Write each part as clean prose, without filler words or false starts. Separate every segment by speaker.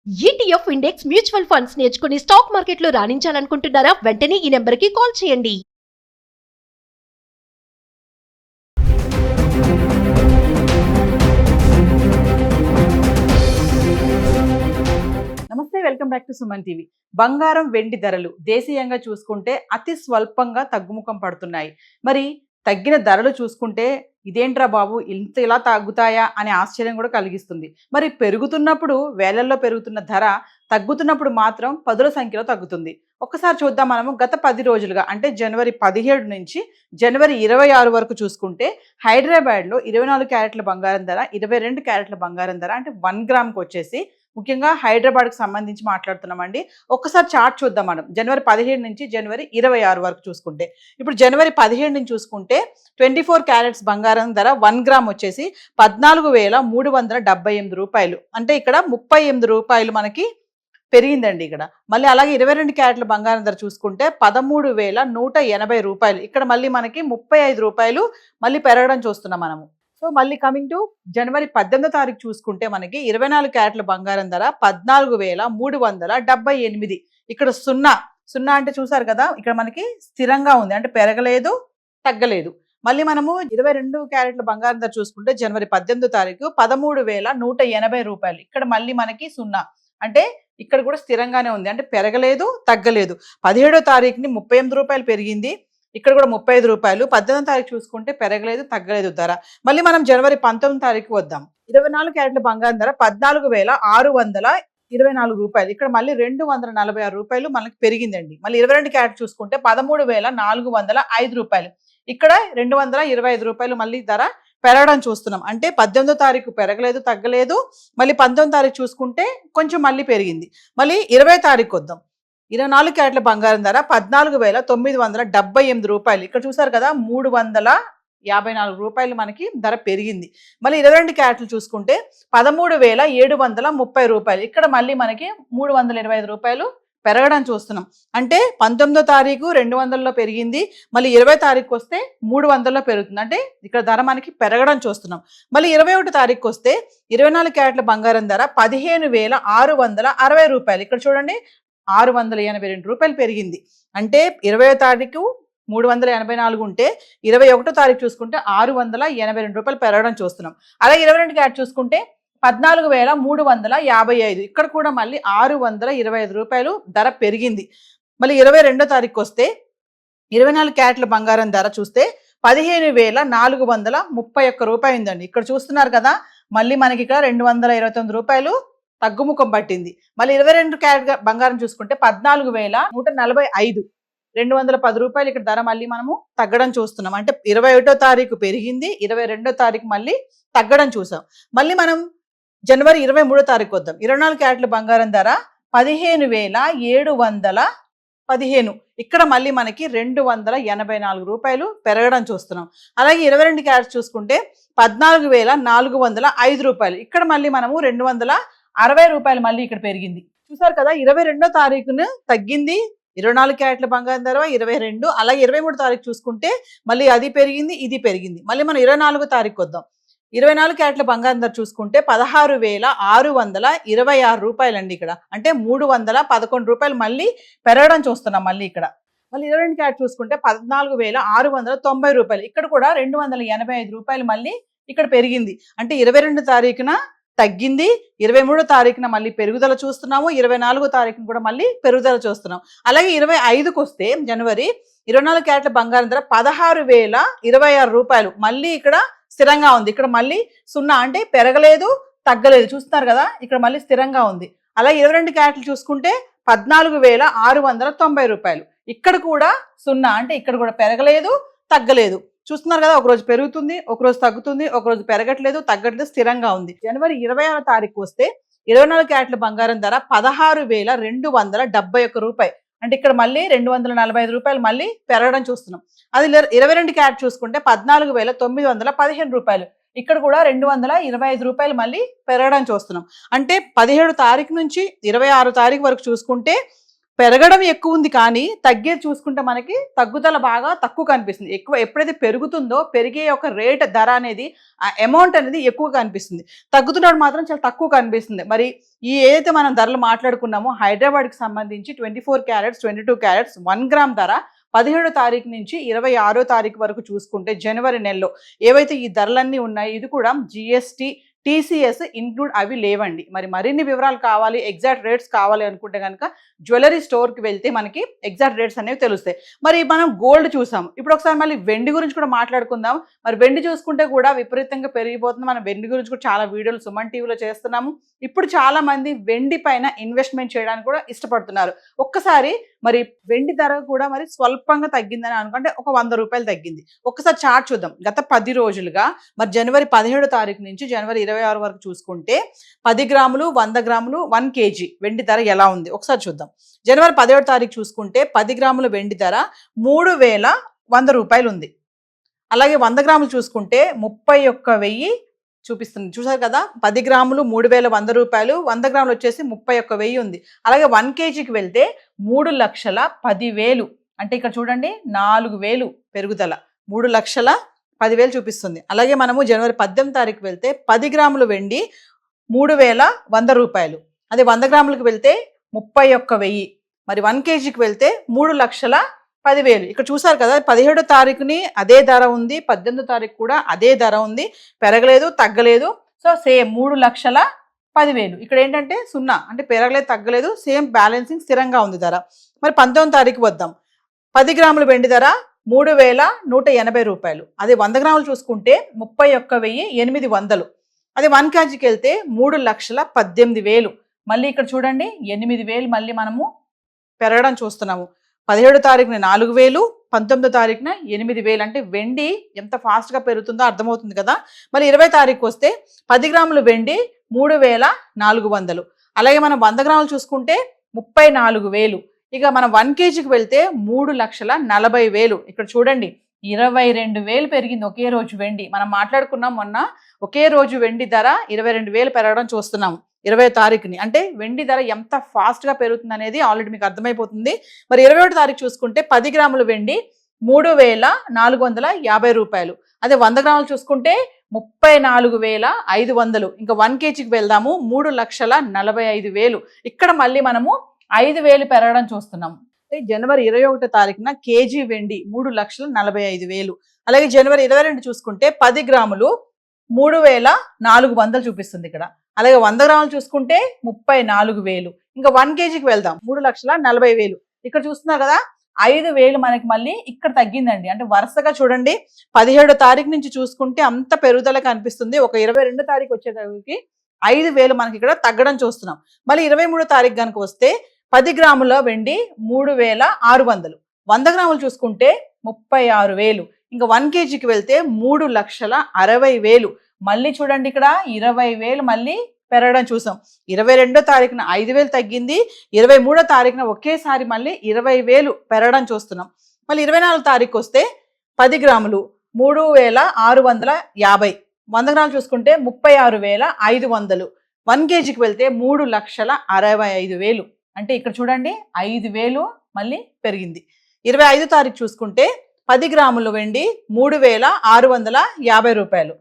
Speaker 1: ETF index mutual funds నేర్చుకుని stock మార్కెట్లో రాణించాలనుకుంటున్నారా? వెంటనే ఈ నెంబర్కి కాల్ చేయండి.
Speaker 2: నమస్తే, welcome back to Suman TV. బంగారం వెండి ధరలు దేశీయంగా చూసుకుంటే అతి స్వల్పంగా తగ్గుముఖం పడుతున్నాయి. మరి తగ్గిన ధరలు చూసుకుంటే ఇదేంట్రా బాబు ఇంత ఇలా తగ్గుతాయా అనే ఆశ్చర్యం కూడా కలిగిస్తుంది. మరి పెరుగుతున్నప్పుడు వేలల్లో పెరుగుతున్న ధర తగ్గుతున్నప్పుడు మాత్రం పదుల సంఖ్యలో తగ్గుతుంది. ఒక్కసారి చూద్దాం. మనము గత 10 రోజులుగా అంటే జనవరి 17 నుంచి జనవరి 26 వరకు చూసుకుంటే హైదరాబాద్లో 24 క్యారెట్ల బంగారం ధర, 22 క్యారెట్ల బంగారం ధర అంటే 1 గ్రామ్కి వచ్చేసి, ముఖ్యంగా హైదరాబాద్కి సంబంధించి మాట్లాడుతున్నామండి. ఒక్కసారి చార్ట్ చూద్దాం. మనం జనవరి 17 నుంచి జనవరి 26 వరకు చూసుకుంటే, ఇప్పుడు జనవరి 17 నుంచి చూసుకుంటే 24 క్యారెట్స్ బంగారం ధర 1 గ్రామ్ వచ్చేసి 14,378 రూపాయలు. అంటే ఇక్కడ 38 రూపాయలు మనకి పెరిగిందండి ఇక్కడ. మళ్ళీ అలాగే 22 క్యారెట్ల బంగారం ధర చూసుకుంటే 13,180 రూపాయలు. ఇక్కడ మళ్ళీ మనకి 35 రూపాయలు మళ్ళీ పెరగడం చూస్తున్నాం మనము. సో మళ్ళీ కమింగ్ టు జనవరి 18 తారీఖు చూసుకుంటే మనకి 24 క్యారెట్ల బంగారం ధర 14,378. ఇక్కడ సున్నా అంటే చూసారు కదా, ఇక్కడ మనకి స్థిరంగా ఉంది, అంటే పెరగలేదు తగ్గలేదు. మళ్ళీ మనము 22 క్యారెట్ల బంగారం ధర చూసుకుంటే జనవరి 18 తారీఖు 13,180 రూపాయలు. ఇక్కడ మళ్ళీ మనకి సున్నా, అంటే ఇక్కడ కూడా స్థిరంగానే ఉంది, అంటే పెరగలేదు తగ్గలేదు. 17వ తారీఖుని 38 రూపాయలు పెరిగింది, ఇక్కడ కూడా 35 రూపాయలు. 18వ తారీఖు చూసుకుంటే పెరగలేదు తగ్గలేదు ధర. మళ్ళీ మనం జనవరి 19 తారీఖు వద్దాం. 24 క్యారెట్ల బంగారం ధర 14,624 రూపాయలు. ఇక్కడ మళ్ళీ 246 రూపాయలు మనకి పెరిగిందండి. మళ్ళీ 22 క్యారెట్ చూసుకుంటే 13,405 రూపాయలు. ఇక్కడ 225 రూపాయలు మళ్ళీ ధర పెరగడం చూస్తున్నాం. అంటే 18వ తారీఖు పెరగలేదు తగ్గలేదు. మళ్ళీ 19వ తారీఖు చూసుకుంటే కొంచెం మళ్ళీ పెరిగింది. మళ్ళీ 20వ తారీఖు వద్దాం. 24 క్యారెట్ల బంగారం ధర 14,978 రూపాయలు. ఇక్కడ చూసారు కదా, 354 రూపాయలు మనకి ధర పెరిగింది. మళ్ళీ 22 క్యారెట్లు చూసుకుంటే 13,730 రూపాయలు. ఇక్కడ మళ్ళీ మనకి 325 రూపాయలు పెరగడం చూస్తున్నాం. అంటే 19వ తారీఖు 200లో పెరిగింది, మళ్ళీ 20వ తారీఖు వస్తే 300లో పెరుగుతుంది, అంటే ఇక్కడ ధర మనకి పెరగడం చూస్తున్నాం. మళ్ళీ 21 తారీఖు వస్తే 24 క్యారెట్ల బంగారం ధర 15,660 రూపాయలు. ఇక్కడ చూడండి, 682 రూపాయలు పెరిగింది. అంటే 20వ తారీఖు 384 ఉంటే 21వ తారీఖు చూసుకుంటే 682 రూపాయలు పెరగడం చూస్తున్నాం. అలాగే 22 క్యారెట్ చూసుకుంటే 14,355. ఇక్కడ కూడా మళ్ళీ 625 రూపాయలు ధర పెరిగింది. మళ్ళీ 22వ తారీఖు వస్తే 24 క్యారెట్ల బంగారం ధర చూస్తే 15,431 రూపాయలు ఉందండి. ఇక్కడ చూస్తున్నారు కదా, మళ్ళీ మనకి ఇక్కడ 229 రూపాయలు తగ్గుముఖం పట్టింది. మళ్ళీ 22 క్యారెట్ బంగారం చూసుకుంటే 14,145, 210 రూపాయలు ఇక్కడ ధర మళ్ళీ మనము తగ్గడం చూస్తున్నాం. అంటే 21వ తారీఖు పెరిగింది, 22వ తారీఖు మళ్ళీ తగ్గడం చూసాం. మళ్ళీ మనం జనవరి 23వ తారీఖు వద్దాం. 24 క్యారెట్ల బంగారం ధర 15,715. ఇక్కడ మళ్ళీ మనకి 284 రూపాయలు పెరగడం చూస్తున్నాం. అలాగే 22 క్యారెట్స్ చూసుకుంటే 14,405 రూపాయలు. ఇక్కడ మళ్ళీ మనము 260 రూపాయలు మళ్ళీ ఇక్కడ పెరిగింది. చూసారు కదా, 22వ తారీఖును తగ్గింది 24 క్యారెట్ల బంగారం ధర 22. అలాగే 23వ తారీఖు చూసుకుంటే మళ్ళీ అది పెరిగింది ఇది పెరిగింది. మళ్ళీ మనం 24వ తారీఖు వద్దాం. 24 క్యారెట్ల బంగారం ధర చూసుకుంటే 16,626 రూపాయలు అండి ఇక్కడ. అంటే 311 రూపాయలు మళ్ళీ పెరగడం చూస్తున్నాం మళ్ళీ ఇక్కడ. మళ్ళీ 22 క్యారెట్ చూసుకుంటే 14,690 రూపాయలు. ఇక్కడ కూడా 285 రూపాయలు మళ్ళీ ఇక్కడ పెరిగింది. అంటే 22 తారీఖున తగ్గింది, 23వ తారీఖున మళ్ళీ పెరుగుదల చూస్తున్నాము, 24వ తారీఖున కూడా మళ్ళీ పెరుగుదల చూస్తున్నాం. అలాగే 25కు వస్తే జనవరి 24 క్యారెట్ల బంగారం ధర 16,026 రూపాయలు మళ్ళీ ఇక్కడ స్థిరంగా ఉంది. ఇక్కడ మళ్ళీ సున్నా, అంటే పెరగలేదు తగ్గలేదు. చూస్తున్నారు కదా, ఇక్కడ మళ్ళీ స్థిరంగా ఉంది. అలాగే 22 క్యారెట్లు చూసుకుంటే 14,690 రూపాయలు. ఇక్కడ కూడా సున్నా, అంటే ఇక్కడ కూడా పెరగలేదు తగ్గలేదు. చూస్తున్నారు కదా, ఒకరోజు పెరుగుతుంది ఒకరోజు తగ్గుతుంది, ఒకరోజు పెరగట్లేదు తగ్గట్లేదు, స్థిరంగా ఉంది. జనవరి 26వ తారీఖు వస్తే 24 క్యారెట్ల బంగారం ధర 16,271 రూపాయలు. అంటే ఇక్కడ మళ్ళీ 245 రూపాయలు మళ్ళీ పెరగడం చూస్తున్నాం. అది 22 క్యారెట్ చూసుకుంటే 14,915 రూపాయలు. ఇక్కడ కూడా 225 రూపాయలు మళ్ళీ పెరగడం చూస్తున్నాం. అంటే 17 తారీఖు నుంచి 26 తారీఖు వరకు చూసుకుంటే పెరగడం ఎక్కువ ఉంది కానీ తగ్గేది చూసుకుంటే మనకి తగ్గుదల బాగా తక్కువ కనిపిస్తుంది. ఎక్కువ ఎప్పుడైతే పెరుగుతుందో పెరిగే ఒక రేట్ ధర అనేది ఆ అమౌంట్ అనేది ఎక్కువ కనిపిస్తుంది. తగ్గుతున్నప్పుడు మాత్రం చాలా తక్కువ కనిపిస్తుంది. మరి ఈ ఏదైతే మనం ధరలు మాట్లాడుకున్నామో హైదరాబాద్కి సంబంధించి 24 క్యారెట్స్ 22 క్యారెట్స్ 1 గ్రామ్ ధర 17వ తారీఖు నుంచి 26వ తారీఖు వరకు చూసుకుంటే జనవరి నెలలో ఏవైతే ఈ ధరలన్నీ ఉన్నాయి ఇది కూడా జిఎస్టీ టీసీఎస్ ఇంక్లూడ్ అవి లేవండి. మరి మరిన్ని వివరాలు కావాలి, ఎగ్జాక్ట్ రేట్స్ కావాలి అనుకుంటే కనుక జ్యువెలరీ స్టోర్కి వెళ్తే మనకి ఎగ్జాక్ట్ రేట్స్ అనేవి తెలుస్తాయి. మరి మనం గోల్డ్ చూసాం, ఇప్పుడు ఒకసారి మళ్ళీ వెండి గురించి కూడా మాట్లాడుకుందాం. మరి వెండి చూసుకుంటే కూడా విపరీతంగా పెరిగిపోతుంది. మనం వెండి గురించి కూడా చాలా వీడియోలు సుమన్ టీవీలో చేస్తున్నాము. ఇప్పుడు చాలా మంది వెండి పైన ఇన్వెస్ట్మెంట్ చేయడానికి కూడా ఇష్టపడుతున్నారు. ఒక్కసారి మరి వెండి ధర కూడా మరి స్వల్పంగా తగ్గిందని అనుకుంటే ఒక 100 రూపాయలు తగ్గింది. ఒక్కసారి చార్ట్ చూద్దాం. గత 10 రోజులుగా మరి జనవరి 17వ తారీఖు నుంచి జనవరి 26 వరకు చూసుకుంటే 10 గ్రాములు 100 గ్రాములు 1 కేజీ వెండి ధర ఎలా ఉంది ఒకసారి చూద్దాం. జనవరి 10వ తారీఖు చూసుకుంటే 10 గ్రాముల వెండి ధర 3100 రూపాయలు ఉంది. అలాగే 100 గ్రాములు చూసుకుంటే 31,000 చూపిస్తుంది. చూసారు కదా, 10 గ్రాములు 3100 రూపాయలు, 100 గ్రాములు వచ్చేసి 31,000 ఉంది. అలాగే 1 కేజీకి వెళ్తే 3,10,000 అంటే ఇక్కడ చూడండి 4,000 పెరుగుదల, 3,10,000 చూపిస్తుంది. అలాగే మనము జనవరి 18వ తారీఖు వెళ్తే 10 గ్రాముల వెండి 3,100 రూపాయలు, అదే 100 గ్రాములకు వెళ్తే 31,000, మరి 1 కేజీకి వెళ్తే 3,10,000. ఇక్కడ చూసారు కదా 17వ తారీఖుని అదే ధర ఉంది, 18వ తారీఖు కూడా అదే ధర ఉంది, పెరగలేదు తగ్గలేదు. So same 3,10,000. ఇక్కడ ఏంటంటే 0 అంటే పెరగలేదు తగ్గలేదు, సేమ్ బ్యాలెన్సింగ్ స్థిరంగా ఉంది ధర. మరి 19వ తారీఖు వద్దాం. 10 గ్రాముల వెండి ధర 3,180 రూపాయలు, అదే 100 గ్రాములు చూసుకుంటే 31,800, అదే 1 కేజీకి వెళ్తే 3,18,000. మళ్ళీ ఇక్కడ చూడండి 8,000 మళ్ళీ మనము పెరగడం చూస్తున్నాము. 17వ తారీఖున 4,000, 19వ తారీఖున 8,000. అంటే వెండి ఎంత ఫాస్ట్గా పెరుగుతుందో అర్థమవుతుంది కదా. మరి 20వ తారీఖు వస్తే 10 గ్రాముల వెండి 3,400, అలాగే మనం 100 గ్రాములు చూసుకుంటే 34,000. ఇక మనం 1 కేజీకి వెళ్తే 3,40,000. ఇక్కడ చూడండి 22,000 పెరిగింది ఒకే రోజు వెండి. మనం మాట్లాడుకున్నాం మొన్న ఒకే రోజు వెండి ధర 22,000 పెరగడం చూస్తున్నాం 20వ తారీఖుని. అంటే వెండి ధర ఎంత ఫాస్ట్గా పెరుగుతుంది అనేది ఆల్రెడీ మీకు అర్థమైపోతుంది. మరి 21వ తారీఖు చూసుకుంటే 10 గ్రాముల వెండి 3,450 రూపాయలు, అదే 100 గ్రాములు చూసుకుంటే 34,500. ఇంకా 1 కేజీకి వెళ్దాము 3,45,000. ఇక్కడ మళ్ళీ మనము 5,000 పెరగడం చూస్తున్నాము. జనవరి 21వ తారీఖున కేజీ వెండి 3,45,000. అలాగే జనవరి 22 చూసుకుంటే 10 గ్రాములు 3,400 చూపిస్తుంది ఇక్కడ. అలాగే 100 గ్రాములు చూసుకుంటే 34,000. ఇంకా 1 కేజీకి వెళ్దాం 3,40,000. ఇక్కడ చూస్తున్నారు కదా 5,000 మనకి మళ్ళీ ఇక్కడ తగ్గిందండి. అంటే వరుసగా చూడండి 17వ తారీఖు నుంచి చూసుకుంటే అంత పెరుగుదల కనిపిస్తుంది. ఒక 22వ తారీఖు వచ్చేటప్పటికి 5,000 మనకి ఇక్కడ తగ్గడం చూస్తున్నాం. మళ్ళీ 23వ తారీఖు కనుక వస్తే 10 గ్రాముల వెండి 3,600, 100 గ్రాములు చూసుకుంటే 36,000. ఇంకా 1 కేజీకి వెళ్తే 3,60,000. మళ్ళీ చూడండి ఇక్కడ 20,000 మళ్ళీ పెరగడం చూసాం. 22వ తారీఖున 5,000 తగ్గింది, 23వ తారీఖున ఒకేసారి మళ్ళీ 20,000 పెరగడం చూస్తున్నాం. మళ్ళీ 24వ తారీఖు వస్తే 10 గ్రాములు 3,650, 100 గ్రాములు చూసుకుంటే 36,500, 1 కేజీకి వెళ్తే 3,65,000. అంటే ఇక్కడ చూడండి 5,000 మళ్ళీ పెరిగింది. 25వ తారీఖు చూసుకుంటే 10 గ్రాముల వెండి 3,650 రూపాయలు,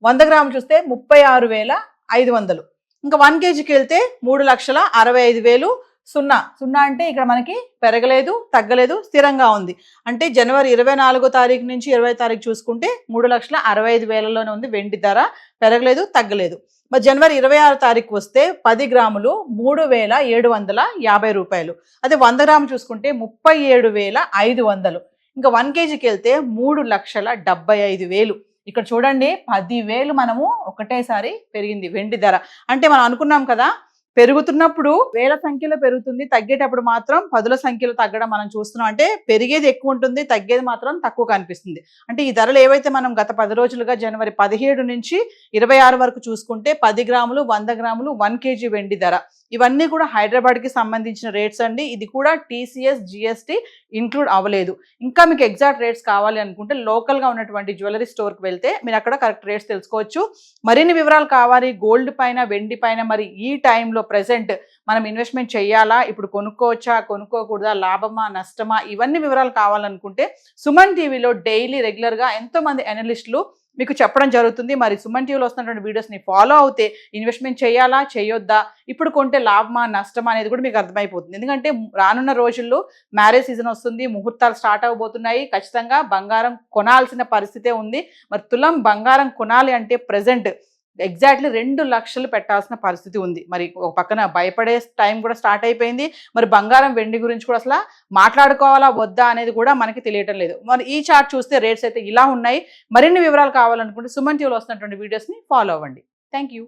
Speaker 2: 100 గ్రాములు చూస్తే 36,500. ఇంకా 1 కేజీకి వెళ్తే 3,65,000. 0 అంటే ఇక్కడ మనకి పెరగలేదు తగ్గలేదు స్థిరంగా ఉంది. అంటే జనవరి 24వ తారీఖు నుంచి 20వ తారీఖు చూసుకుంటే 3,65,000లోనే ఉంది వెండి ధర, పెరగలేదు తగ్గలేదు. మరి జనవరి 26వ తారీఖు వస్తే 10 గ్రాములు 3,750 రూపాయలు, అదే 100 గ్రాములు చూసుకుంటే 37,500. ఇంకా 1 కేజీకి వెళ్తే 3,75,000. ఇక్కడ చూడండి 10,000 మనము ఒకటేసారి పెరిగింది వెండి ధర. అంటే మనం అనుకున్నాం కదా పెరుగుతున్నప్పుడు వేల సంఖ్యలో పెరుగుతుంది, తగ్గేటప్పుడు మాత్రం పదుల సంఖ్యలో తగ్గడం మనం చూస్తున్నాం. అంటే పెరిగేది ఎక్కువ ఉంటుంది, తగ్గేది మాత్రం తక్కువ కనిపిస్తుంది. అంటే ఈ ధరలు ఏవైతే మనం గత 10 రోజులుగా జనవరి 17 నుంచి 26 వరకు చూసుకుంటే 10 గ్రాములు 100 గ్రాములు 1 కేజీ వెండి ధర ఇవన్నీ కూడా హైదరాబాద్కి సంబంధించిన రేట్స్ అండి. ఇది కూడా టీసీఎస్ జిఎస్టీ ఇంక్లూడ్ అవ్వలేదు. ఇంకా మీకు ఎగ్జాక్ట్ రేట్స్ కావాలి అనుకుంటే లోకల్గా ఉన్నటువంటి జ్యువెలరీ స్టోర్కి వెళ్తే మీరు అక్కడ కరెక్ట్ రేట్స్ తెలుసుకోవచ్చు. మరిన్ని వివరాలు కావాలి గోల్డ్ పైన వెండి పైన మరి ఈ టైంలో బంగారంలో ప్రెసెంట్ మనం ఇన్వెస్ట్మెంట్ చేయాలా, ఇప్పుడు కొనుక్కోవచ్చా, కొనుక్కోకూడదా, లాభమా, నష్టమా, ఇవన్నీ వివరాలు కావాలనుకుంటే సుమన్ టీవీలో డైలీ రెగ్యులర్గా ఎంతోమంది అనలిస్టులు మీకు చెప్పడం జరుగుతుంది. మరి సుమన్ టీవీలో వస్తున్నటువంటి వీడియోస్ని ఫాలో అవుతే ఇన్వెస్ట్మెంట్ చేయాలా, చేయొద్దా, ఇప్పుడు కొంటే లాభమా, నష్టమా అనేది కూడా మీకు అర్థమైపోతుంది. ఎందుకంటే రానున్న రోజుల్లో మ్యారేజ్ సీజన్ వస్తుంది, ముహూర్తాలు స్టార్ట్ అవబోతున్నాయి. ఖచ్చితంగా బంగారం కొనాల్సిన పరిస్థితే ఉంది. మరి తులం బంగారం కొనాలి అంటే ప్రెసెంట్ ఎగ్జాక్ట్లీ 2 లక్షలు పెట్టాల్సిన పరిస్థితి ఉంది. మరి ఒక పక్కన భయపడే టైం కూడా స్టార్ట్ అయిపోయింది. మరి బంగారం వెండి గురించి కూడా అసలు మాట్లాడుకోవాలా వద్దా అనేది కూడా మనకి తెలియటం లేదు. మరి ఈ చార్ట్ చూస్తే రేట్స్ అయితే ఇలా ఉన్నాయి. మరిన్ని వివరాలు కావాలనుకుంటే సుమన్ టీవీలో వస్తున్నటువంటి వీడియోస్ని ఫాలో అవ్వండి. Thank you.